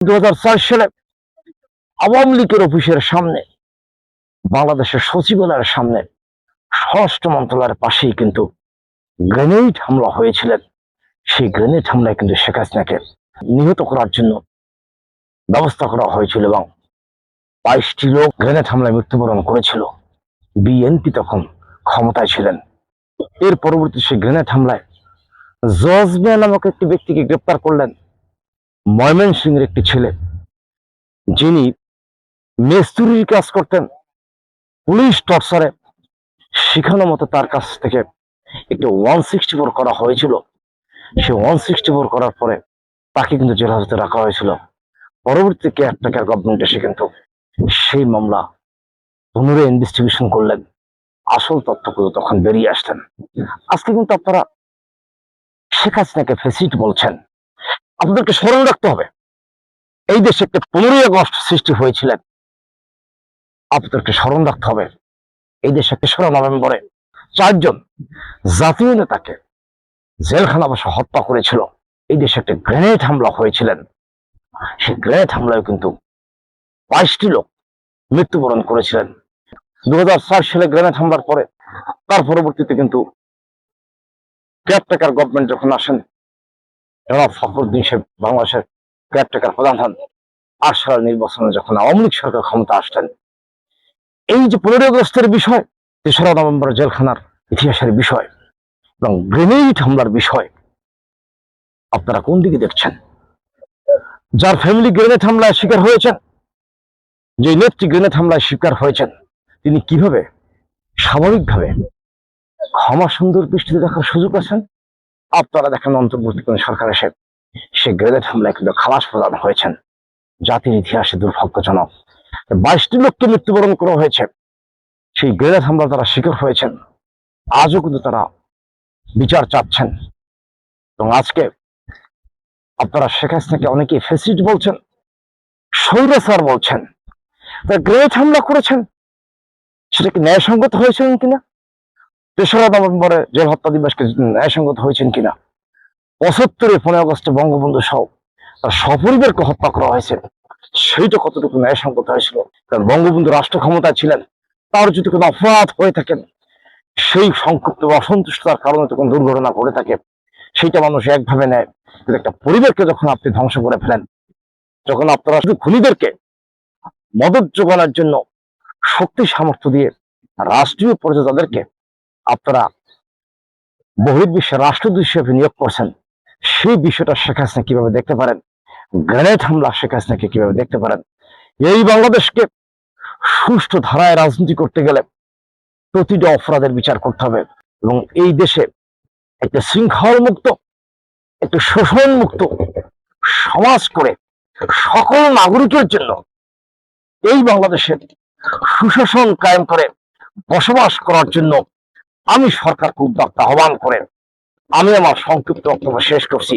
2004 সালে আওয়ামী লীগের অফিসের সামনে, বাংলাদেশের সচিবালয়ের সামনে, স্বরাষ্ট্র মন্ত্রণালয়ের পাশেই কিন্তু গ্রেনেড হামলা হয়েছিলেন। সেই গ্রেনেড হামলায় কিন্তু শেখ হাসিনাকে নিহত করার জন্য ব্যবস্থা করা হয়েছিল এবং 22টি লোক গ্রেনেড হামলায় মৃত্যুবরণ করেছিল। বিএনপি তখন ক্ষমতায় ছিলেন। এর পরবর্তী সেই গ্রেনেড হামলায় জজ মিয়া নামক একটি ব্যক্তিকে গ্রেপ্তার করলেন, ময়মনসিংহের একটি ছেলে, যিনি মেস্তুরির কাজ করতেন। পুলিশ টর্চারে শিখানো মতো তার কাছ থেকে একটি 164 করা হয়েছিল। সে 164 করার পরে তাকে কিন্তু জেল হাজতে রাখা হয়েছিল। পরবর্তী কেয়ারটেকার গভর্নমেন্ট এসে কিন্তু সেই মামলা পুনরায় ইনভেস্টিগেশন করলেন। আসল তথ্যগুলো তখন বেরিয়ে আসতেন। আজকে কিন্তু আপনারা শেখ হাসিনাকে ফেসিট বলছেন। আপনাদেরকে স্মরণ রাখতে হবে, এই দেশে একটা 15ই আগস্ট সৃষ্টি হয়েছিলেন। আপনাদেরকে স্মরণ রাখতে হবে, এই দেশে 2রা নভেম্বরে 4 জন জাতীয় নেতাকে জেলখানাবাসে হত্যা করেছিল। এই দেশে একটা গ্রেনেড হামলা হয়েছিলেন। সেই গ্রেনেড হামলায় কিন্তু 22টি লোক মৃত্যুবরণ করেছিলেন। 2004 সালে গ্রেনেড হামলার পরে তার পরবর্তীতে কিন্তু কেয়ারটেকার গভর্নমেন্ট যখন আসেন, জনাব ফখরুদ্দিন সাহেব বাংলাদেশের কেয়ারটেকার প্রধান হন। 8 সালের নির্বাচনে যখন আওয়ামী লীগ সরকার ক্ষমতা আসতেন, এই যে 15ই আগস্টের বিষয়, 3রা নভেম্বর জেলখানার ইতিহাসের বিষয় এবং গ্রেনেড হামলার বিষয়, আপনারা কোন দিকে দেখছেন? যার ফ্যামিলি গ্রেনেড হামলায় শিকার হয়েছেন, যে নেত্রী গ্রেনেড হামলায় শিকার হয়েছেন, তিনি কিভাবে স্বাভাবিকভাবে ক্ষমা সুন্দর দৃষ্টিতে দেখার সুযোগ আছেন? আপনারা দেখেন অন্তর্বর্তীকালীন সরকার এসে সে গ্রেনেড হামলায় কিন্তু খালাস প্রদান হয়েছেন। জাতির ইতিহাসে দুর্ভাগ্যজনক 22টি লোককে মৃত্যুবরণ করা হয়েছে। সেই গ্রেনেড হামলা তারা শিকার হয়েছেন, আজও কিন্তু তারা বিচার চাচ্ছেন। এবং আজকে আপনারা শেখ হাসিনাকে অনেকেই ফেসিস্ট বলছেন, স্বৈরাচার বলছেন। তারা গ্রেনেড হামলা করেছেন, সেটা কি ন্যায়সঙ্গত হয়েছেন কিনা? 3রা নভেম্বরে জেল হত্যা দিবসকে ন্যায়সঙ্গত হয়েছেন কিনা? 75-এ 15 আগস্টে বঙ্গবন্ধু সহ তার সপরিবারকে হত্যা করা হয়েছে, সেইটা কতটুকু ন্যায়সঙ্গত হয়েছিল? কারণ বঙ্গবন্ধু রাষ্ট্র ক্ষমতায় ছিলেন, তার যদি কোনো অপরাধ হয়ে থাকেন, সেই সংক্ষিপ্ত অসন্তুষ্টতার কারণে যখন দুর্ঘটনা ঘটে থাকে, সেইটা মানুষ একভাবে নেয়। কিন্তু একটা পরিবারকে যখন আপনি ধ্বংস করে ফেলেন, যখন আপনারা শুধু খুনিদেরকে মদত যোগানোর জন্য শক্তি সামর্থ্য দিয়ে রাষ্ট্রীয় পর্যায়ে তাদেরকে আপনারা বহির্বিশ্বের রাষ্ট্রদূত হিসেবে নিয়োগ করছেন, সেই বিষয়টা শেখ হাসিনা কিভাবে দেখতে পারেন? গ্রেনেড হামলা শেখ হাসিনাকে কিভাবে দেখতে পারেন? এই বাংলাদেশকে সুষ্ঠু ধারায় রাজনীতি করতে গেলে প্রতিটা অপরাধের বিচার করতে হবে এবং এই দেশে একটা শৃঙ্খল মুক্ত, একটা শোষণ মুক্ত সমাজ করে সকল নাগরিকের জন্য এই বাংলাদেশে সুশাসন কায়েম করে বসবাস করার জন্য আমি সরকারকে উদ্যোক্তা আহ্বান করে আমি আমার সংক্ষিপ্ত বক্তব্য শেষ করছি।